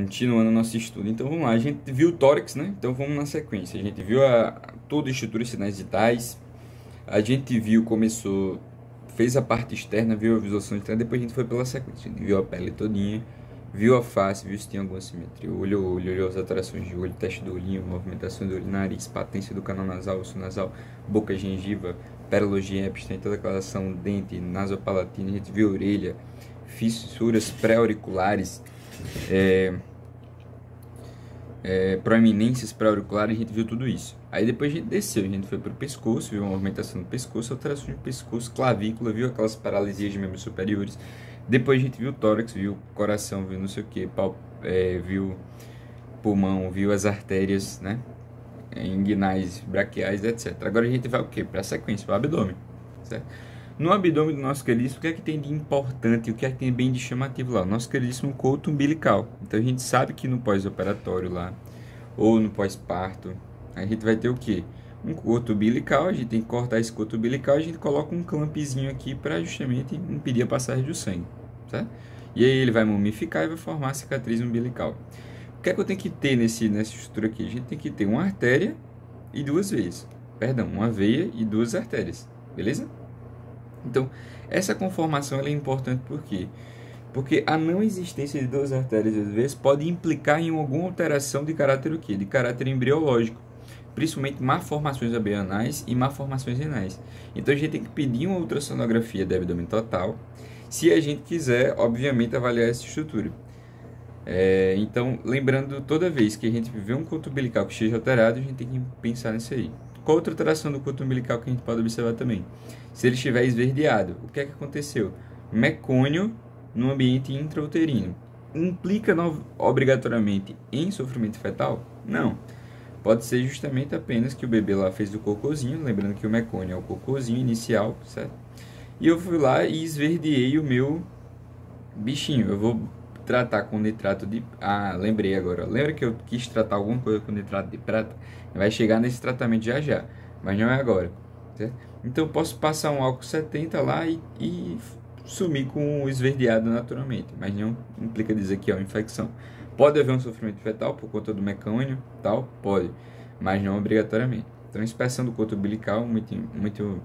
Continuando nosso estudo. Então vamos lá, a gente viu o tórax, né? Então vamos na sequência. A gente viu toda a estrutura e sinais vitais. A gente viu, começou, fez a parte externa, viu a visualização externa, depois a gente foi pela sequência. A gente viu a pele todinha, viu a face, viu se tinha alguma simetria. Olhou as alterações de olho, teste do olhinho, movimentação do olho, nariz, patência do canal nasal, osso nasal, boca, gengiva, perologia, episteme, toda aquela ação, dente, nasopalatina. A gente viu a orelha, fissuras pré-auriculares, proeminências pré-auriculares, a gente viu tudo isso. Aí depois a gente desceu, a gente foi para o pescoço, viu uma movimentação do pescoço, alteração de pescoço, clavícula, viu aquelas paralisias de membros superiores. Depois a gente viu o tórax, viu o coração, viu não sei o que, viu pulmão, viu as artérias, né? Inguinais, braquiais, etc. Agora a gente vai o que? Para a sequência, para o abdômen, certo? No abdômen do nosso queridíssimo, o que é que tem de importante, o que é que tem bem de chamativo lá? O nosso queridíssimo coto umbilical. Então a gente sabe que no pós-operatório lá, ou no pós-parto, a gente vai ter o quê? Um coto umbilical, a gente tem que cortar esse coto umbilical, a gente coloca um clampzinho aqui para justamente impedir a passagem do sangue, certo? E aí ele vai mumificar e vai formar a cicatriz umbilical. O que é que eu tenho que ter nessa estrutura aqui? A gente tem que ter uma artéria e duas veias. Perdão, uma veia e duas artérias, beleza? Então, essa conformação ela é importante por quê? Porque a não existência de duas artérias, às vezes, pode implicar em alguma alteração de caráter o quê? De caráter embriológico, principalmente malformações abianais e malformações renais. Então, a gente tem que pedir uma ultrassonografia de abdômen total, se a gente quiser, obviamente, avaliar essa estrutura. Então, lembrando, toda vez que a gente vê um coto umbilical que esteja alterado, a gente tem que pensar nisso aí. Qual outra alteração do coto umbilical que a gente pode observar também? Se ele estiver esverdeado, o que é que aconteceu? Mecônio no ambiente intrauterino. Implica obrigatoriamente em sofrimento fetal? Não. Pode ser justamente apenas que o bebê lá fez o cocôzinho, lembrando que o mecônio é o cocôzinho inicial, certo? E eu fui lá e esverdeei o meu bichinho. Eu vou tratar com nitrato de... lembrei agora. Lembra que eu quis tratar alguma coisa com nitrato de prata? Vai chegar nesse tratamento já, mas não é agora, certo? Então eu posso passar um álcool 70 lá e sumir com o esverdeado naturalmente, mas não implica dizer que é uma infecção. Pode haver um sofrimento fetal por conta do mecônio, tal? Pode, mas não obrigatoriamente. Então, inspeção do coto umbilical, muito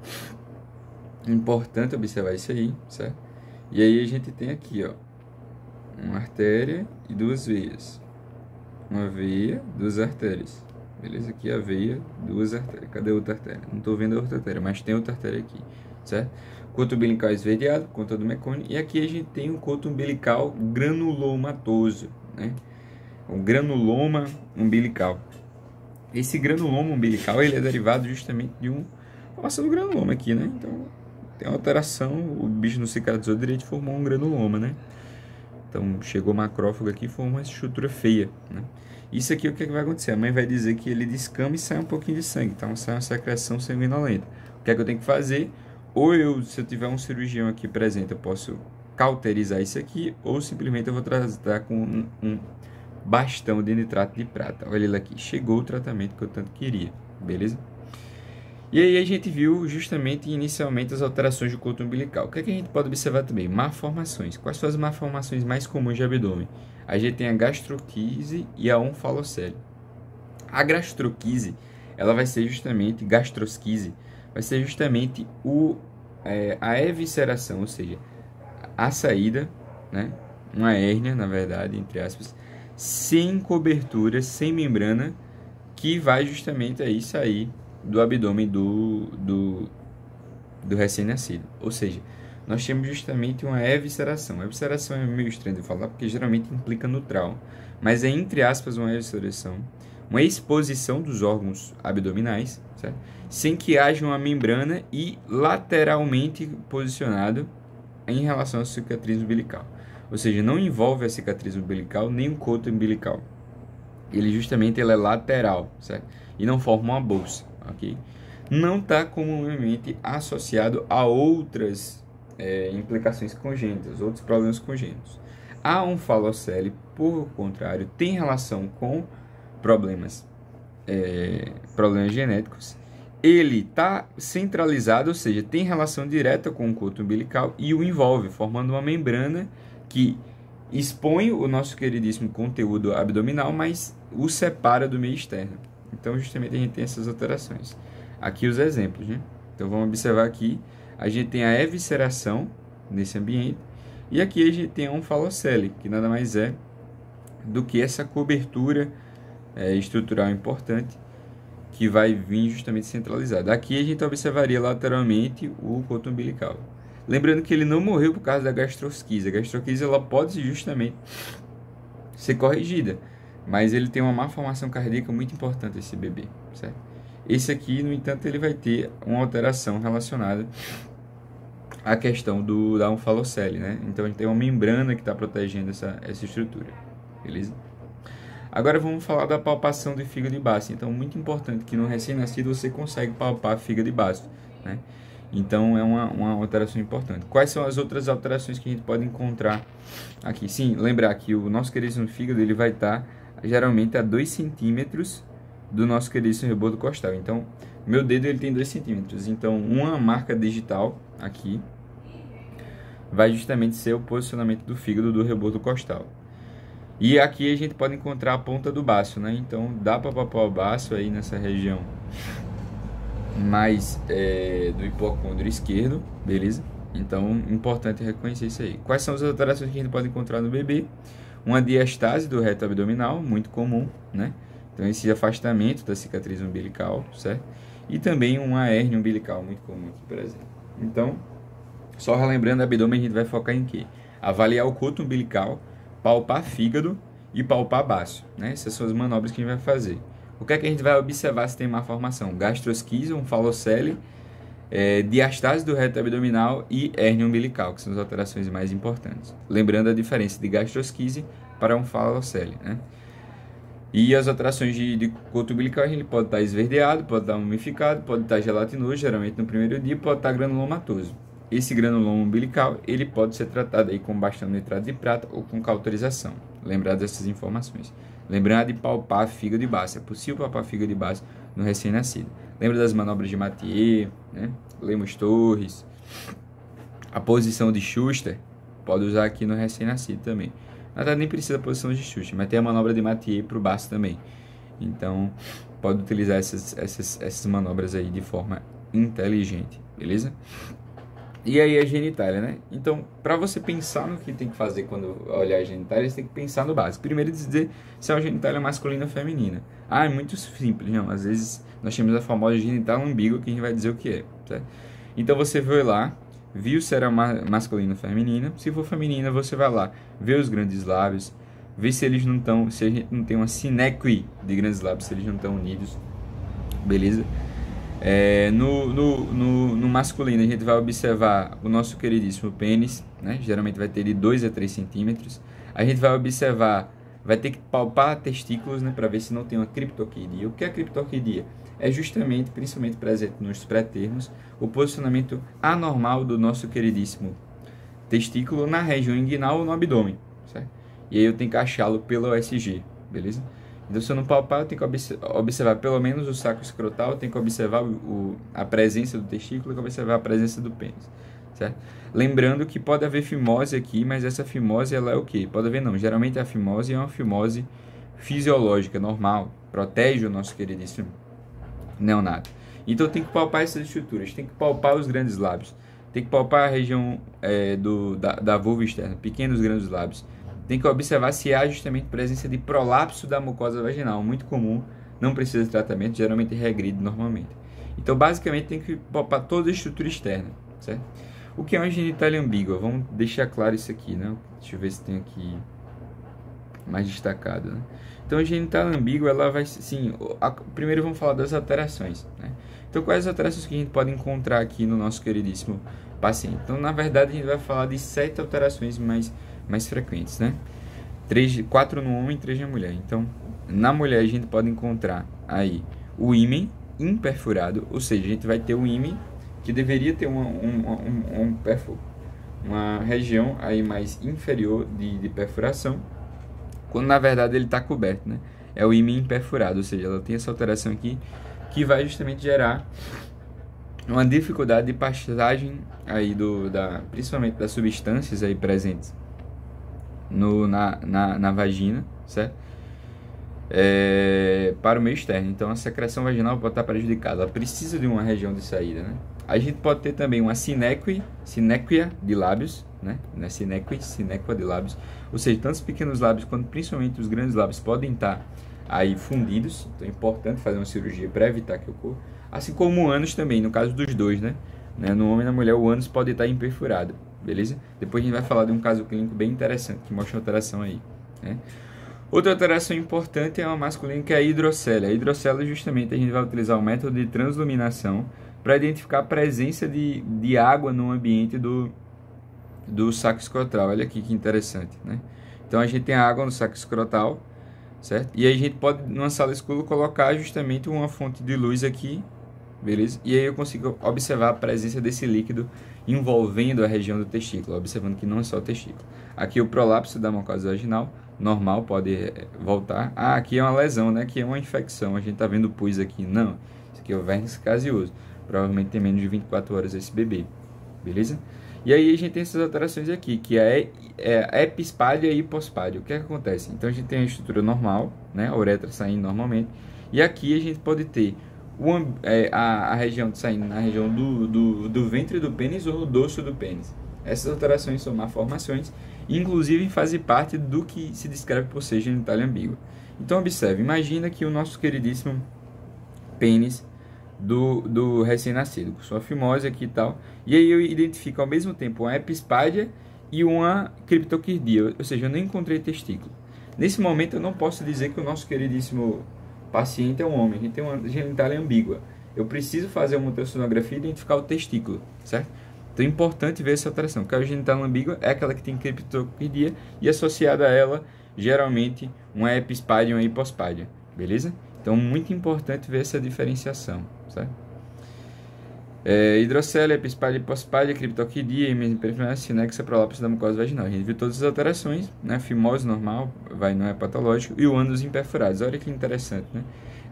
importante observar isso aí, certo? E aí a gente tem aqui, ó, uma artéria e duas veias. Uma veia, duas artérias. Beleza? Aqui a veia, duas artérias. Cadê a outra artéria? Não estou vendo a outra artéria, mas tem outra artéria aqui, certo? Coto umbilical esverdeado, por conta do mecônio. E aqui a gente tem um coto umbilical granulomatoso, né? O granuloma umbilical. Esse granuloma umbilical, ele é derivado justamente de formação do granuloma aqui, né? Então, tem uma alteração, o bicho não cicatrizou direito e formou um granuloma, né? Então, chegou macrófago aqui e formou uma estrutura feia, né? Isso aqui, o que é que vai acontecer? A mãe vai dizer que ele descama e sai um pouquinho de sangue. Então, sai uma secreção sanguinolenta. O que é que eu tenho que fazer? Ou se eu tiver um cirurgião aqui presente, eu posso cauterizar isso aqui, ou simplesmente eu vou tratar com um bastão de nitrato de prata. Olha ele aqui. Chegou o tratamento que eu tanto queria. Beleza? E aí a gente viu justamente inicialmente as alterações do coto umbilical. O que é que a gente pode observar também? Malformações. Quais são as malformações mais comuns de abdômen? A gente tem a gastroquise e a onfalocele. A gastroquise, ela vai ser justamente, gastrosquise, vai ser justamente a evisceração, ou seja, a saída, né? Uma hérnia, na verdade, entre aspas, sem cobertura, sem membrana, que vai justamente aí sair do abdômen do recém-nascido. Ou seja, nós temos justamente uma evisceração. A evisceração é meio estranho de falar, porque geralmente implica no trauma. Mas é, entre aspas, uma evisceração, uma exposição dos órgãos abdominais, certo? Sem que haja uma membrana e lateralmente posicionado em relação à cicatriz umbilical. Ou seja, não envolve a cicatriz umbilical nem o coto umbilical. Ele é lateral, certo? E não forma uma bolsa, ok? Não está comumente associado a outras implicações congênitas, outros problemas congênitos. A onfalocele, por contrário, tem relação com problemas genéticos. Ele está centralizado, ou seja, tem relação direta com o coto umbilical e o envolve, formando uma membrana que expõe o nosso queridíssimo conteúdo abdominal, mas o separa do meio externo. Então, justamente, a gente tem essas alterações. Aqui os exemplos, né? Então, vamos observar aqui, a gente tem a evisceração nesse ambiente, e aqui a gente tem a onfalocele, que nada mais é do que essa cobertura estrutural importante, que vai vir justamente centralizada. Aqui a gente observaria lateralmente o coto umbilical. Lembrando que ele não morreu por causa da gastrosquise. A gastrosquise ela pode justamente ser corrigida, mas ele tem uma má formação cardíaca muito importante, esse bebê, certo? Esse aqui, no entanto, ele vai ter uma alteração relacionada à questão da onfalocele, né? Então a gente tem uma membrana que está protegendo essa estrutura, beleza? Agora vamos falar da palpação do fígado e baço. Então, muito importante que no recém-nascido você consegue palpar fígado e baço, né? Então, é uma alteração importante. Quais são as outras alterações que a gente pode encontrar aqui? Sim, lembrar que o nosso queridíssimo fígado ele vai estar geralmente a 2 centímetros do nosso queridíssimo rebordo costal. Então, meu dedo ele tem 2 centímetros. Então, uma marca digital aqui vai justamente ser o posicionamento do fígado do rebordo costal. E aqui a gente pode encontrar a ponta do baço, né? Então, dá para palpar o baço aí nessa região mais do hipocôndrio esquerdo, beleza? Então, importante reconhecer isso aí. Quais são as alterações que a gente pode encontrar no bebê? Uma diastase do reto abdominal, muito comum, né? Então, esse afastamento da cicatriz umbilical, certo? E também uma hérnia umbilical, muito comum aqui, por exemplo. Então, só relembrando, abdômen a gente vai focar em quê? Avaliar o coto umbilical, palpar fígado e palpar baço, né? Essas são as manobras que a gente vai fazer. O que é que a gente vai observar se tem má formação? Gastrosquise, onfalocele, diastase do reto abdominal e hérnia umbilical, que são as alterações mais importantes. Lembrando a diferença de gastrosquise para onfalocele, né? E as alterações de coto umbilical, a gente pode estar esverdeado, pode estar umificado, pode estar gelatinoso, geralmente no primeiro dia, pode estar granulomatoso. Esse granuloma umbilical, ele pode ser tratado aí com bastão nitrato de prata ou com cauterização. Lembrar dessas informações. Lembrar de palpar fígado e baço. É possível palpar fígado e baço no recém-nascido. Lembra das manobras de Mathieu, né? Lemos Torres. A posição de Schuster, pode usar aqui no recém-nascido também. Na verdade, nem precisa da posição de Schuster, mas tem a manobra de Mathieu para o baço também. Então, pode utilizar essas manobras aí de forma inteligente, beleza? E aí a genitália, né? Então, para você pensar no que tem que fazer quando olhar a genitália, você tem que pensar no básico. Primeiro, dizer se é uma genitália masculina ou feminina. Ah, é muito simples, não. Às vezes, nós temos a famosa genitália ambígua, que a gente vai dizer o que é, certo? Então, você vai lá, viu se era masculina ou feminina. Se for feminina, você vai lá, vê os grandes lábios, vê se eles não estão, se a gente não tem uma sinéquia de grandes lábios, se eles não estão unidos, beleza? No masculino, a gente vai observar o nosso queridíssimo pênis, né? Geralmente vai ter de 2 a 3 centímetros. A gente vai observar, vai ter que palpar testículos, né? Para ver se não tem uma criptorquidia. O que é a criptorquidia? É justamente, principalmente presente nos pré-termos, o posicionamento anormal do nosso queridíssimo testículo na região inguinal ou no abdômen, certo? E aí eu tenho que achá-lo pelo OSG, beleza? Então, se eu não palpar, eu tenho que observar pelo menos o saco escrotal, eu tenho que observar a presença do testículo, eu tenho que observar a presença do pênis, certo? Lembrando que pode haver fimose aqui, mas essa fimose, ela é o quê? Pode haver não, geralmente a fimose é uma fimose fisiológica, normal, protege o nosso queridíssimo neonato. Então, eu tenho que palpar essas estruturas, tem que palpar os grandes lábios, tem que palpar a região da vulva externa, pequenos grandes lábios. Tem que observar se há justamente presença de prolapso da mucosa vaginal, muito comum, não precisa de tratamento, geralmente regride normalmente. Então, basicamente, tem que palpar toda a estrutura externa, certo? O que é uma genitália ambígua? Vamos deixar claro isso aqui, né? Deixa eu ver se tem aqui mais destacado, né? Então, a genitália ambígua, ela vai, sim, primeiro vamos falar das alterações, né? Então, quais as alterações que a gente pode encontrar aqui no nosso queridíssimo paciente? Então, na verdade, a gente vai falar de 7 alterações mais frequentes, né? 4 no homem e 3 na mulher. Então, na mulher a gente pode encontrar aí o ímen imperfurado, ou seja, a gente vai ter o ímen que deveria ter uma região aí mais inferior de perfuração, quando na verdade ele está coberto, né? É o ímen imperfurado, ou seja, ela tem essa alteração aqui que vai justamente gerar uma dificuldade de passagem aí principalmente das substâncias aí presentes na vagina, certo? Para o meio externo. Então a secreção vaginal pode estar prejudicada. Ela precisa de uma região de saída, né? A gente pode ter também uma sinéquia de lábios, né? Não é sinéquia de lábios. Ou seja, tanto os pequenos lábios quanto principalmente os grandes lábios podem estar aí fundidos. Então é importante fazer uma cirurgia para evitar que ocorra. Assim como o ânus também, no caso dos dois, né? No homem e na mulher, o ânus pode estar imperfurado, beleza? Depois a gente vai falar de um caso clínico bem interessante que mostra uma alteração aí, né? Outra alteração importante é uma masculina, que é a hidrocélia. A hidrocélia, justamente, a gente vai utilizar o método de transluminação para identificar a presença de água no ambiente do saco escrotal. Olha aqui que interessante, né? Então a gente tem a água no saco escrotal, certo? E aí a gente pode, numa sala escura, colocar justamente uma fonte de luz aqui, beleza? E aí eu consigo observar a presença desse líquido envolvendo a região do testículo, observando que não é só o testículo. Aqui o prolapso da mucosa vaginal, normal, pode voltar. Ah, aqui é uma lesão, né? Aqui é uma infecção, a gente tá vendo pus aqui. Não, isso aqui é o verniz caseoso. Provavelmente tem menos de 24 horas esse bebê, beleza? E aí a gente tem essas alterações aqui, que é a epispádia e hipospádia. O que é que acontece? Então a gente tem a estrutura normal, né? A uretra saindo normalmente. E aqui a gente pode ter a região saindo na região do ventre do pênis ou no dorso do pênis. Essas alterações são malformações, inclusive fazem parte do que se descreve por ser genitália ambígua. Então observe, imagina que o nosso queridíssimo pênis do recém-nascido, com sua fimose aqui e tal, e aí eu identifico ao mesmo tempo uma epispádia e uma criptoquirdia, ou seja, eu não encontrei testículo. Nesse momento eu não posso dizer que o nosso queridíssimo paciente é um homem, a gente tem uma genitália ambígua. Eu preciso fazer uma ultrassonografia e identificar o testículo, certo? Então é importante ver essa alteração, porque a genitália ambígua é aquela que tem criptoquirdia e associada a ela, geralmente, uma epispádia e uma hipospádia, beleza? Então, muito importante ver essa diferenciação, certo? Hidrocélia, epispádia, hipospádia, criptoquirdia, imperfurada, sinéquia, prolapso da mucosa vaginal. A gente viu todas as alterações, né? Fimose normal, não é patológico, e o ânus imperfurado. Olha que interessante, né?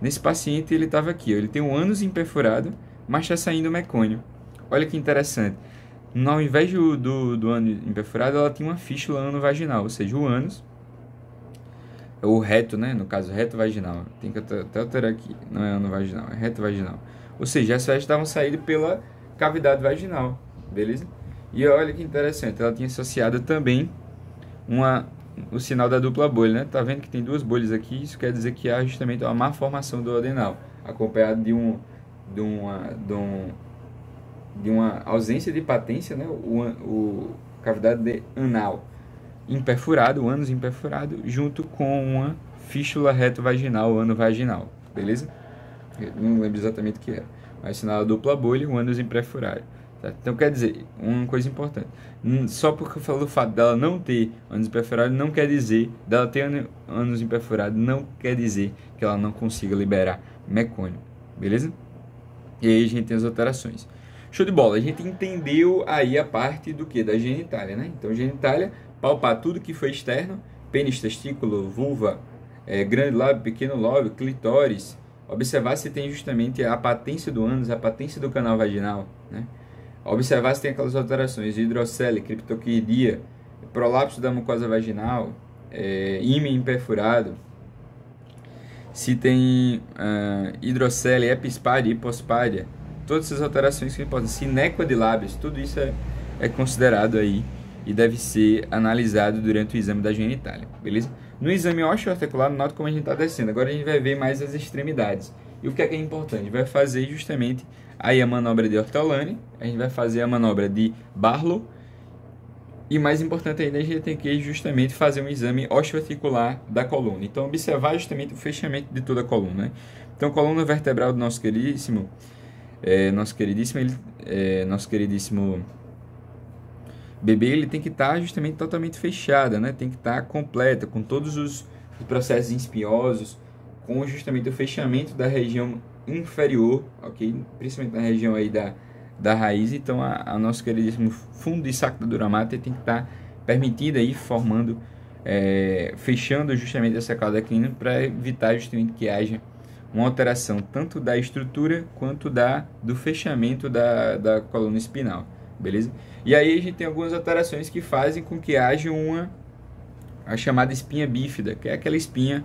Nesse paciente, ele estava aqui, ó, ele tem o ânus imperfurado, mas está saindo mecônio. Olha que interessante. Ao invés do ânus imperfurado, ela tinha uma fístula ano-vaginal, ou seja, o ânus, o reto, né? No caso, reto vaginal. Tem que até alterar aqui. Não é ano vaginal, é reto vaginal. Ou seja, as fezes estavam saindo pela cavidade vaginal, beleza? E olha que interessante, ela tinha associado também o sinal da dupla bolha, né? Tá vendo que tem duas bolhas aqui? Isso quer dizer que há justamente uma má formação do adenal, acompanhado de uma ausência de patência, né? O cavidade anal imperfurado, o ânus imperfurado, junto com uma fístula reto-vaginal, ano vaginal, beleza? Eu não lembro exatamente o que era, mas sinal da dupla bolha, o ânus imperfurado. Tá? Então quer dizer, uma coisa importante, só porque eu falo do fato dela não ter ânus imperfurado, não quer dizer, dela ter ânus imperfurado, não quer dizer que ela não consiga liberar mecônio, beleza? E aí a gente tem as alterações. Show de bola, a gente entendeu aí a parte do que? Da genitália, né? Então genitália, palpar tudo que foi externo, pênis, testículo, vulva, grande lábio, pequeno lábio, clitóris, observar se tem justamente a patência do ânus, a patência do canal vaginal, né? Observar se tem aquelas alterações de hidrocélia, criptoquirdia, prolapso da mucosa vaginal, ímen imperfurado, se tem hidrocélia, epispádia, hipospádia, todas essas alterações que podem, sinéquia de lábios, tudo isso é considerado aí e deve ser analisado durante o exame da genitália, beleza? No exame osteoarticular, nota como a gente está descendo. Agora a gente vai ver mais as extremidades. E o que é importante? A gente vai fazer justamente aí a manobra de Ortolani, a gente vai fazer a manobra de Barlow, e mais importante ainda, a gente tem que justamente fazer um exame osteoarticular da coluna. Então, observar justamente o fechamento de toda a coluna, né? Então, a coluna vertebral do nosso queridíssimo bebê, ele tem que estar justamente totalmente fechada, né? Tem que estar completa, com todos os processos espinhosos, com justamente o fechamento da região inferior, ok? Principalmente na região aí da raiz. Então, a nosso queridíssimo fundo de saco da dura mater tem que estar permitida aí, formando, fechando justamente essa cauda clínica para evitar justamente que haja uma alteração tanto da estrutura quanto do fechamento da coluna espinal, beleza? E aí a gente tem algumas alterações que fazem com que haja a chamada espinha bífida, que é aquela espinha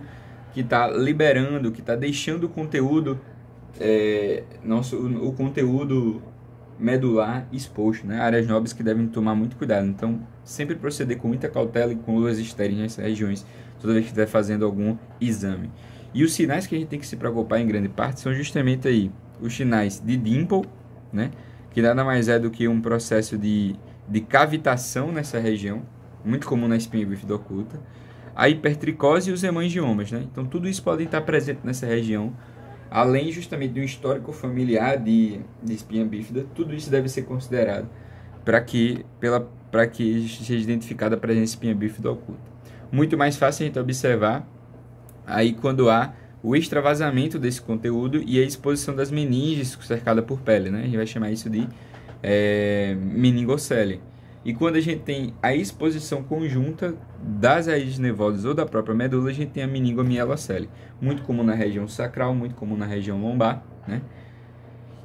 que está liberando, que está deixando o conteúdo, o conteúdo medular exposto, né? Áreas nobres que devem tomar muito cuidado. Então, sempre proceder com muita cautela e com luvas estéreis nessas regiões, toda vez que estiver fazendo algum exame. E os sinais que a gente tem que se preocupar em grande parte são justamente aí os sinais de dimple, né? Que nada mais é do que um processo de cavitação nessa região, muito comum na espinha bífida oculta, a hipertricose e os hemangiomas, né? Então, tudo isso pode estar presente nessa região, além justamente de um histórico familiar de espinha bífida. Tudo isso deve ser considerado para que seja identificada a presença de espinha bífida oculta. Muito mais fácil a gente observar aí quando há o extravasamento desse conteúdo e a exposição das meninges cercada por pele, né? A gente vai chamar isso de meningocele. E quando a gente tem a exposição conjunta das raízes nervosas ou da própria medula, a gente tem a meningomielocele. Muito comum na região sacral, muito comum na região lombar, né?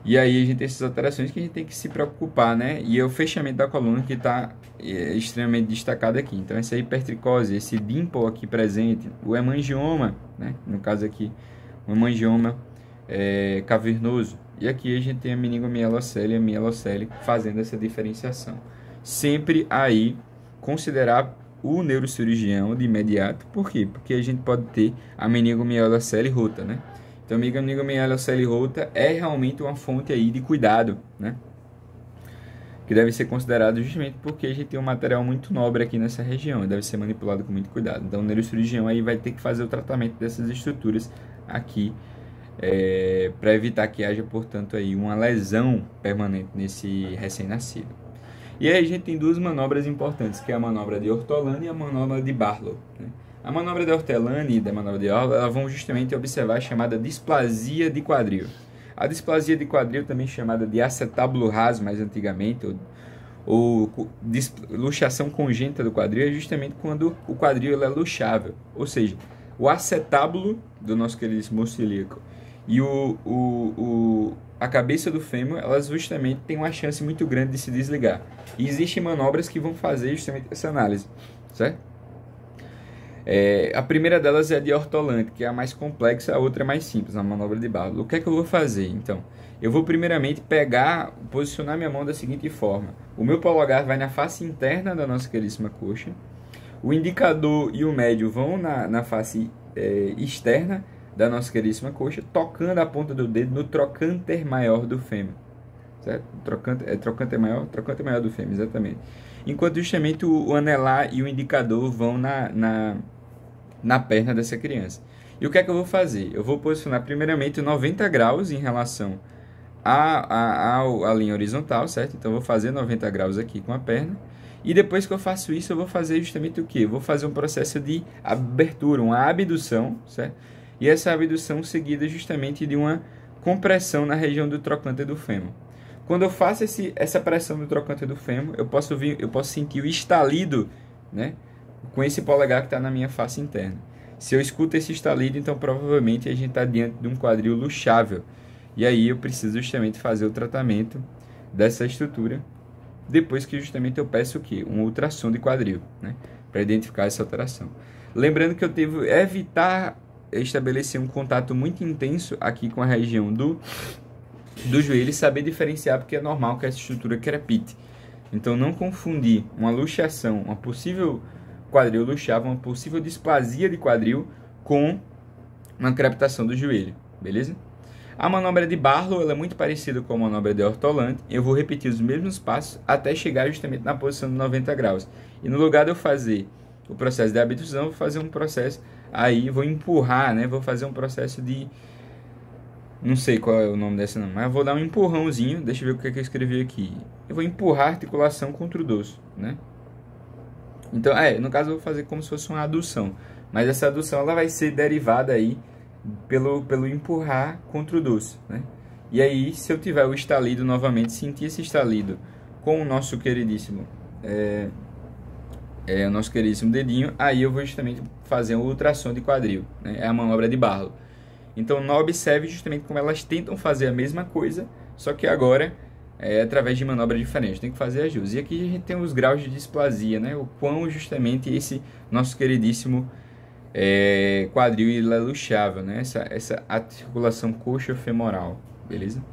E aí a gente tem essas alterações que a gente tem que se preocupar, né? E é o fechamento da coluna que está extremamente destacado aqui. Então, essa hipertricose, esse dimple aqui presente, o hemangioma, né? No caso aqui, o hemangioma cavernoso. E aqui a gente tem a meningomielocele e a mielocele fazendo essa diferenciação. Sempre aí considerar o neurocirurgião de imediato. Por quê? Porque a gente pode ter a meningomielocele rota, né? Então, a meningomielocele rota é realmente uma fonte aí de cuidado, né? Que deve ser considerado justamente porque a gente tem um material muito nobre aqui nessa região, deve ser manipulado com muito cuidado. Então, o neurocirurgião aí vai ter que fazer o tratamento dessas estruturas aqui, para evitar que haja, portanto, aí uma lesão permanente nesse recém-nascido. E aí a gente tem duas manobras importantes, que é a manobra de Ortolani e a manobra de Barlow, né? A manobra de Ortolani e da manobra de Barlow, elas vão justamente observar a chamada displasia de quadril. A displasia de quadril, também chamada de acetábulo raso mais antigamente, ou luxação congênita do quadril, é justamente quando o quadril é luxável. Ou seja, o acetábulo do nosso queridíssimo osso ilíaco e a cabeça do fêmur, elas justamente têm uma chance muito grande de se desligar. E existem manobras que vão fazer justamente essa análise, certo? A primeira delas é a de Ortolani, que é a mais complexa, a outra é mais simples, a manobra de Barlow. O que é que eu vou fazer, então? Eu vou primeiramente posicionar minha mão da seguinte forma. O meu polegar vai na face interna da nossa queridíssima coxa. O indicador e o médio vão na face externa da nossa queridíssima coxa, tocando a ponta do dedo no trocânter maior do fêmur. Certo? Trocânter maior do fêmur, exatamente. Enquanto justamente o anelar e o indicador vão na perna dessa criança. E o que é que eu vou fazer? Eu vou posicionar primeiramente 90 graus em relação à linha horizontal, certo? Então eu vou fazer 90 graus aqui com a perna. E depois que eu faço isso, eu vou fazer justamente o quê? Eu vou fazer um processo de abertura, uma abdução, certo? E essa abdução seguida justamente de uma compressão na região do trocânter do fêmur. Quando eu faço essa pressão no trocânter do fêmur, eu posso sentir o estalido, né, com esse polegar que está na minha face interna. Se eu escuto esse estalido, então provavelmente a gente está diante de um quadril luxável. E aí eu preciso justamente fazer o tratamento dessa estrutura, depois que justamente eu peço o quê? Um ultrassom de quadril, né, para identificar essa alteração. Lembrando que eu devo evitar estabelecer um contato muito intenso aqui com a região do joelho e saber diferenciar, porque é normal que essa estrutura crepite. Então, não confundir uma luxação, uma possível quadril luxável, uma possível displasia de quadril com uma crepitação do joelho, beleza? A manobra de Barlow, ela é muito parecida com a manobra de Ortolani. Eu vou repetir os mesmos passos até chegar justamente na posição de 90 graus. E no lugar de eu fazer o processo de abdução, eu vou fazer um processo aí, vou empurrar, né? Vou fazer um processo de... Não sei qual é o nome dessa não, mas eu vou dar um empurrãozinho. Deixa eu ver o que é que eu escrevi aqui. Eu vou empurrar a articulação contra o dorso, né? Então, no caso eu vou fazer como se fosse uma adução. Mas essa adução, ela vai ser derivada aí pelo empurrar contra o dorso, né? E aí, se eu tiver o estalido novamente, sentir esse estalido com o nosso queridíssimo o nosso queridíssimo dedinho, aí eu vou justamente fazer um ultrassom de quadril, né? É a manobra de Barlow. Então, não observe justamente como elas tentam fazer a mesma coisa, só que agora através de manobra diferente, tem que fazer ajustes. E aqui a gente tem os graus de displasia, né? O quão justamente esse nosso queridíssimo quadril ele é luxável, né? Essa articulação coxa-femoral, beleza?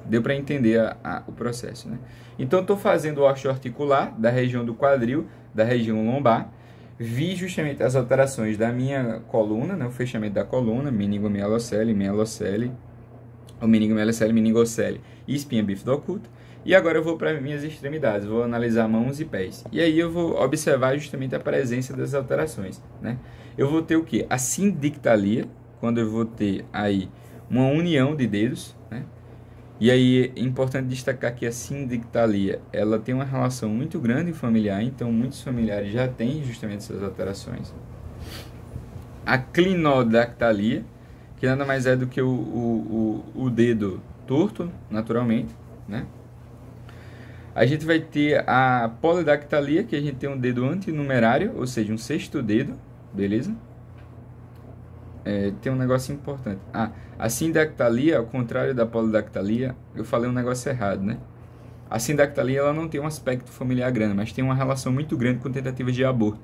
Deu para entender o processo, né? Então, estou fazendo o osteoarticular da região do quadril, da região lombar. Vi justamente as alterações da minha coluna, né? O fechamento da coluna, meningomielocele, o meningomielocele, meningocele e espinha bífida oculta. E agora eu vou para minhas extremidades, vou analisar mãos e pés. E aí eu vou observar justamente a presença das alterações, né? Eu vou ter o que? A sindictalia, quando eu vou ter aí uma união de dedos, né? E aí é importante destacar que a sindictalia, ela tem uma relação muito grande familiar, então muitos familiares já têm justamente essas alterações. A clinodactalia, que nada mais é do que o dedo torto, naturalmente, né? A gente vai ter a polidactalia, que a gente tem um dedo antinumerário, ou seja, um sexto dedo, beleza? Tem um negócio importante. A sindactalia, ao contrário da polidactalia, eu falei um negócio errado, né? A sindactalia, ela não tem um aspecto familiar grande, mas tem uma relação muito grande com tentativas de aborto.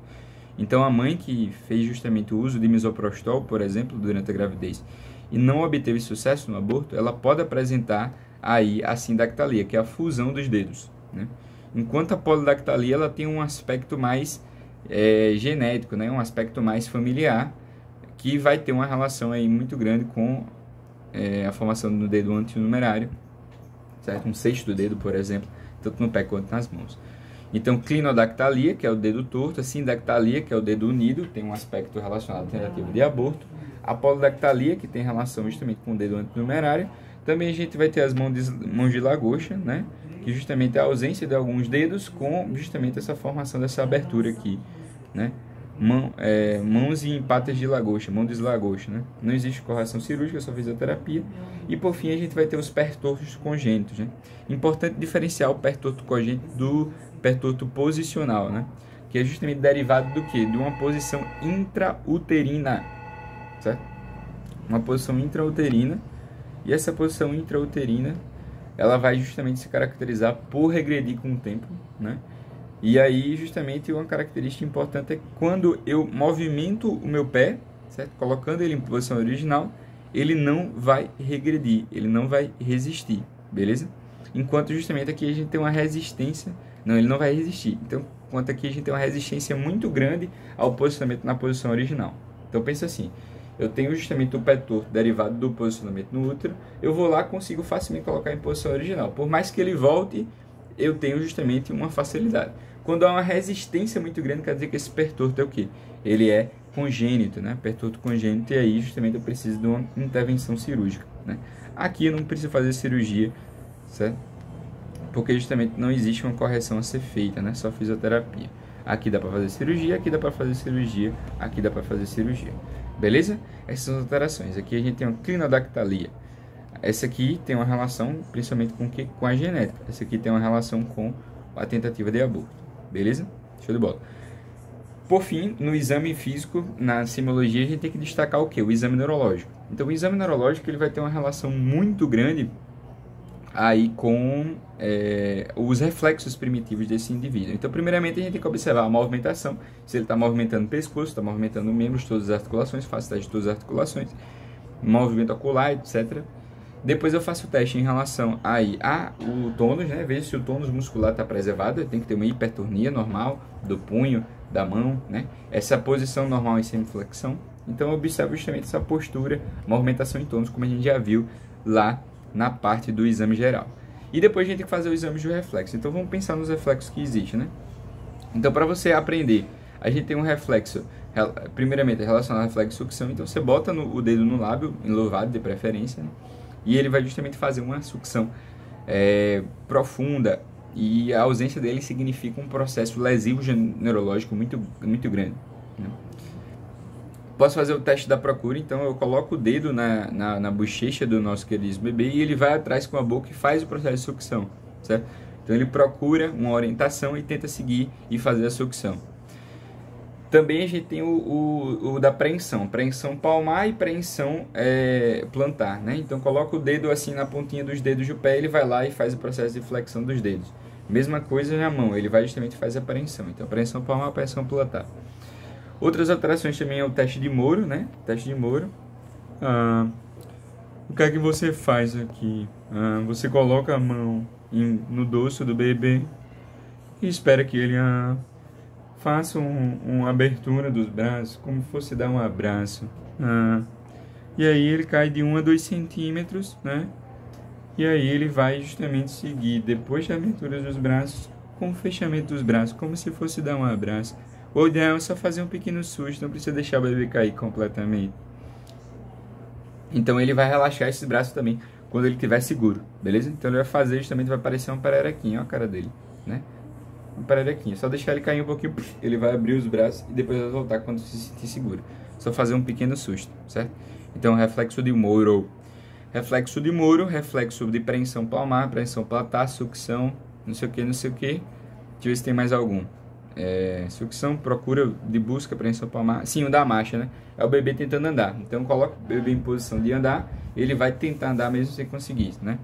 Então, a mãe que fez justamente o uso de misoprostol, por exemplo, durante a gravidez, e não obteve sucesso no aborto, ela pode apresentar aí a sindactalia, que é a fusão dos dedos, né? Enquanto a polidactalia, ela tem um aspecto mais genético, né? Um aspecto mais familiar, que vai ter uma relação aí muito grande com a formação do dedo antinumerário, certo? Um sexto dedo, por exemplo, tanto no pé quanto nas mãos. Então, clinodactalia, que é o dedo torto, a sindactalia, que é o dedo unido, tem um aspecto relacionado à tentativa de aborto. A polidactalia, que tem relação justamente com o dedo antinumerário. Também a gente vai ter as mãos de lagosta, né? Que justamente é a ausência de alguns dedos com justamente essa formação dessa abertura aqui, né? Mãos e patas de lagosta, mão de lagosta, né? Não existe correção cirúrgica, só fisioterapia. E por fim a gente vai ter os pertortos congênitos, né? Importante diferenciar o pertorto congênito do pertorto posicional, né? Que é justamente derivado do quê? De uma posição intrauterina, certo? Uma posição intrauterina. E essa posição intrauterina, ela vai justamente se caracterizar por regredir com o tempo, né? E aí, justamente, uma característica importante é que quando eu movimento o meu pé, certo? Colocando ele em posição original, ele não vai regredir, ele não vai resistir, beleza? Enquanto justamente aqui a gente tem uma resistência, não, ele não vai resistir. Então, enquanto aqui a gente tem uma resistência muito grande ao posicionamento na posição original. Então, pensa assim, eu tenho justamente o pé torto derivado do posicionamento no útero, eu vou lá, consigo facilmente colocar em posição original. Por mais que ele volte, eu tenho justamente uma facilidade. Quando há uma resistência muito grande, quer dizer que esse pertorto é o quê? Ele é congênito, né? Pertorto congênito, e aí justamente eu preciso de uma intervenção cirúrgica, né? Aqui eu não preciso fazer cirurgia, certo? Porque justamente não existe uma correção a ser feita, né? Só fisioterapia. Aqui dá para fazer cirurgia, aqui dá para fazer cirurgia, aqui dá para fazer cirurgia. Beleza? Essas são as alterações. Aqui a gente tem uma clinodactalia. Essa aqui tem uma relação principalmente com a genética. Essa aqui tem uma relação com a tentativa de aborto. Beleza? Show de bola. Por fim, no exame físico, na semiologia, a gente tem que destacar o quê? O exame neurológico. Então, o exame neurológico ele vai ter uma relação muito grande aí com os reflexos primitivos desse indivíduo. Então, primeiramente, a gente tem que observar a movimentação. Se ele está movimentando o pescoço, está movimentando membros, todas as articulações, faço teste de todas as articulações, movimento ocular, etc. Depois eu faço o teste em relação aí o tônus, né? Veja se o tônus muscular está preservado. Tem que ter uma hipertonia normal do punho, da mão, né? Essa posição normal em semiflexão. Então eu observo justamente essa postura, movimentação em tônus, como a gente já viu lá na parte do exame geral. E depois a gente tem que fazer o exame de reflexo. Então vamos pensar nos reflexos que existem, né? Então para você aprender, a gente tem um reflexo, primeiramente relacionado ao reflexo de sucção. Então você bota o dedo no lábio, enluvado de preferência, né? E ele vai justamente fazer uma sucção profunda, e a ausência dele significa um processo lesivo neurológico muito, muito grande, né? Posso fazer o teste da procura, então eu coloco o dedo na bochecha do nosso querido bebê e ele vai atrás com a boca e faz o processo de sucção, certo? Então ele procura uma orientação e tenta seguir e fazer a sucção. Também a gente tem o da preensão palmar e preensão plantar, né? Então coloca o dedo assim na pontinha dos dedos do pé, ele vai lá e faz o processo de flexão dos dedos. Mesma coisa na mão, ele vai justamente fazer a preensão. Então preensão palmar, preensão plantar. Outras alterações também é o teste de Moro, né? Teste de Moro. O que é que você faz aqui? Você coloca a mão no dorso do bebê e espera que ele faça uma abertura dos braços, como se fosse dar um abraço. E aí ele cai de 1 a 2 centímetros, né? E aí ele vai justamente seguir, depois da abertura dos braços, com o fechamento dos braços, como se fosse dar um abraço. O ideal é só fazer um pequeno susto, não precisa deixar o bebê cair completamente. Então ele vai relaxar esses braços também quando ele estiver seguro, beleza? Então ele vai fazer justamente, vai aparecer uma pererequinha, ó a cara dele, né? Uma pererequinha, só deixar ele cair um pouquinho, ele vai abrir os braços e depois vai voltar quando se sentir seguro. Só fazer um pequeno susto, certo? Então reflexo de Moro. Reflexo de Moro, reflexo de preensão palmar, preensão plantar, sucção, não sei o que, não sei o que. Deixa eu ver se tem mais algum. Sucção, procura de busca, preensão palmar. Sim, o da marcha, né? É o bebê tentando andar. Então coloca o bebê em posição de andar, ele vai tentar andar mesmo sem conseguir, né?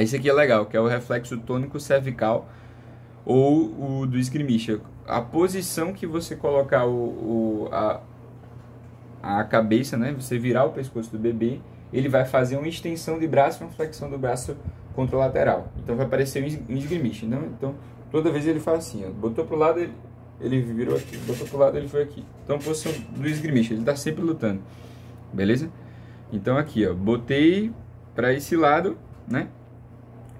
Esse aqui é legal, que é o reflexo tônico cervical ou o do esgrimista. A posição que você colocar a cabeça, né? Você virar o pescoço do bebê, ele vai fazer uma extensão de braço, uma flexão do braço contralateral. Então vai parecer um esgrimista. Então toda vez ele faz assim, ó. Botou pro lado, ele virou aqui. Botou pro lado, ele foi aqui. Então a posição do esgrimista, ele tá sempre lutando. Beleza? Então aqui, ó, botei para esse lado, né?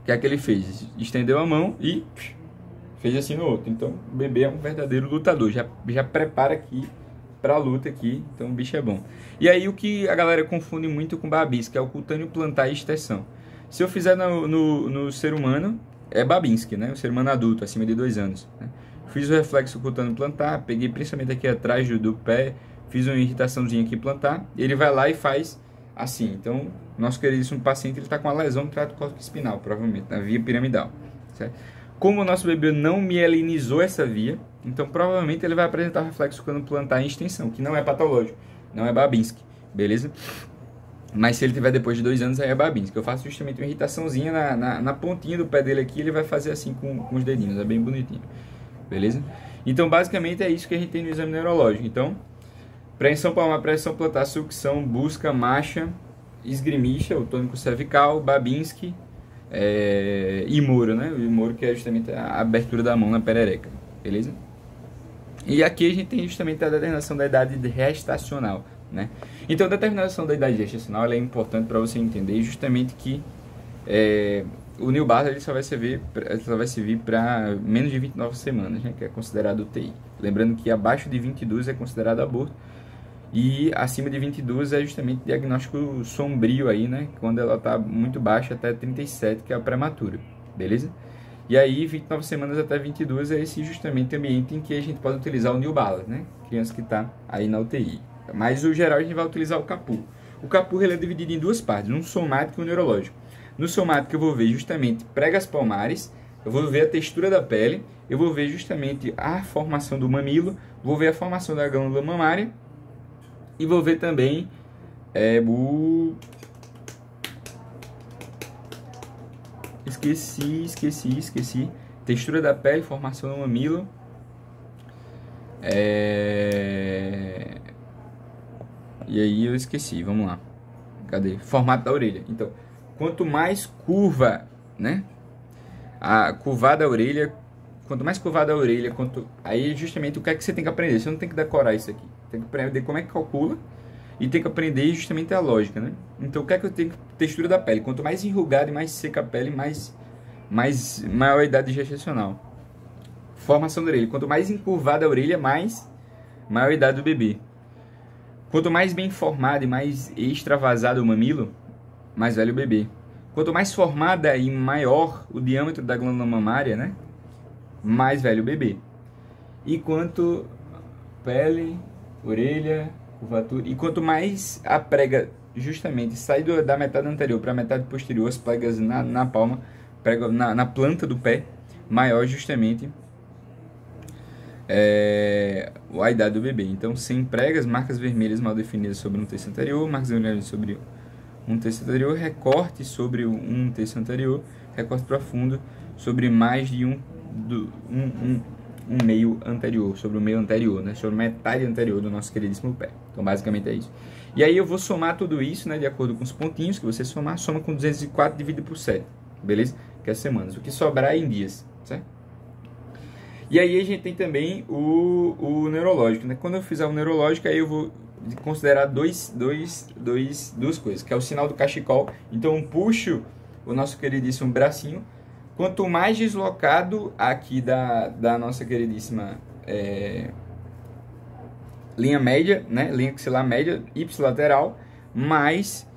O que é que ele fez? Estendeu a mão e fez assim no outro. Então o bebê é um verdadeiro lutador. Já prepara aqui pra luta aqui. Então o bicho é bom. E aí o que a galera confunde muito com Babinski, que é o cutâneo plantar e extensão. Se eu fizer no ser humano, é Babinski, né? O ser humano adulto, acima de 2 anos. Né? Fiz o reflexo cutâneo plantar, peguei principalmente aqui atrás do pé, fiz uma irritaçãozinha aqui plantar, ele vai lá e faz assim. Então, nosso queridíssimo paciente, ele está com uma lesão no trato córtico-espinal, provavelmente, na via piramidal. Certo? Como o nosso bebê não mielinizou essa via, então provavelmente ele vai apresentar o reflexo cutâneo plantar em extensão, que não é patológico, não é Babinski, beleza? Mas se ele tiver depois de 2 anos, aí é Babinski. Eu faço justamente uma irritaçãozinha na pontinha do pé dele aqui, ele vai fazer assim com os dedinhos, é bem bonitinho, beleza? Então, basicamente é isso que a gente tem no exame neurológico. Então, preensão palmar, preensão plantar, sucção, busca, marcha, esgrimista, o tônico cervical, Babinski e Moro, né? O Moro, que é justamente a abertura da mão na perereca, beleza? E aqui a gente tem justamente a determinação da idade gestacional, né? Então a determinação da idade gestacional ela é importante para você entender justamente que o neonato ele só vai servir para menos de 29 semanas, né? Que é considerado UTI. Lembrando que abaixo de 22 é considerado aborto e acima de 22 é justamente diagnóstico sombrio aí, né? Quando ela está muito baixa até 37, que é a prematura, beleza? E aí 29 semanas até 22 é esse justamente ambiente em que a gente pode utilizar o New Balance, né? Criança que está aí na UTI. Mas o geral a gente vai utilizar o CAPU. O CAPU ele é dividido em 2 partes, um somático e um neurológico. No somático eu vou ver justamente pregas palmares, eu vou ver a textura da pele, eu vou ver justamente a formação do mamilo, vou ver a formação da glândula mamária e vou ver também Esqueci. Textura da pele, formação do mamilo. E aí eu esqueci, vamos lá. Cadê? Formato da orelha. Então, quanto mais curva, né? Curvada a orelha, quanto mais curvada a orelha, aí justamente o que é que você tem que aprender? Você não tem que decorar isso aqui. Tem que aprender como é que calcula e tem que aprender justamente a lógica, né? Então, o que é que eu tenho? Textura da pele. Quanto mais enrugada e mais seca a pele, maior a idade gestacional. Formação da orelha. Quanto mais encurvada a orelha, maior a idade do bebê. Quanto mais bem formado e mais extravasado o mamilo, mais velho o bebê. Quanto mais formada e maior o diâmetro da glândula mamária, né? Mais velho o bebê. E quanto pele, orelha, curvatura, e quanto mais a prega justamente sai da metade anterior para a metade posterior, as pregas na palma, na planta do pé, maior justamente a idade do bebê. Então, sem pregas, marcas vermelhas mal definidas sobre um terço anterior, marcas vermelhas sobre um terço anterior, recorte sobre um terço anterior, recorte profundo sobre mais de um meio anterior, sobre o meio anterior, né? Sobre metade anterior do nosso queridíssimo pé. Então, basicamente é isso. E aí eu vou somar tudo isso, né, de acordo com os pontinhos que você somar, soma com 204 dividido por 7, beleza? Que é semanas. O que sobrar é em dias, certo? E aí a gente tem também o neurológico, né? Quando eu fizer o neurológico, aí eu vou considerar duas coisas, que é o sinal do cachecol. Então eu puxo o nosso queridíssimo bracinho. Quanto mais deslocado aqui da nossa queridíssima linha média, né? Linha axilar média, ipsilateral, mais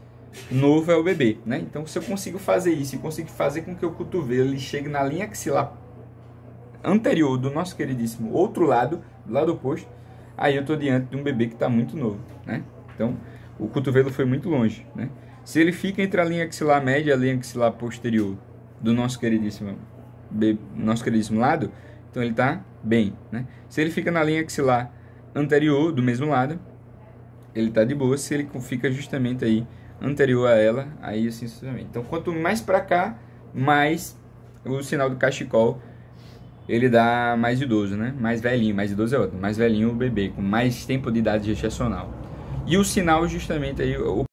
novo é o bebê, né? Então se eu consigo fazer isso e consigo fazer com que o cotovelo ele chegue na linha axilar anterior do nosso queridíssimo outro lado, do lado oposto, aí eu estou diante de um bebê que está muito novo, né? Então, o cotovelo foi muito longe, né? Se ele fica entre a linha axilar média e a linha axilar posterior do nosso queridíssimo lado, então ele está bem, né? Se ele fica na linha axilar anterior, do mesmo lado, ele está de boa. Se ele fica justamente aí anterior a ela, aí assim sucessivamente. Então, quanto mais para cá, mais o sinal do cachecol ele dá mais idoso, né? Mais velhinho, mais idoso é outro. Mais velhinho o bebê, com mais tempo de idade gestacional. E o sinal justamente aí, o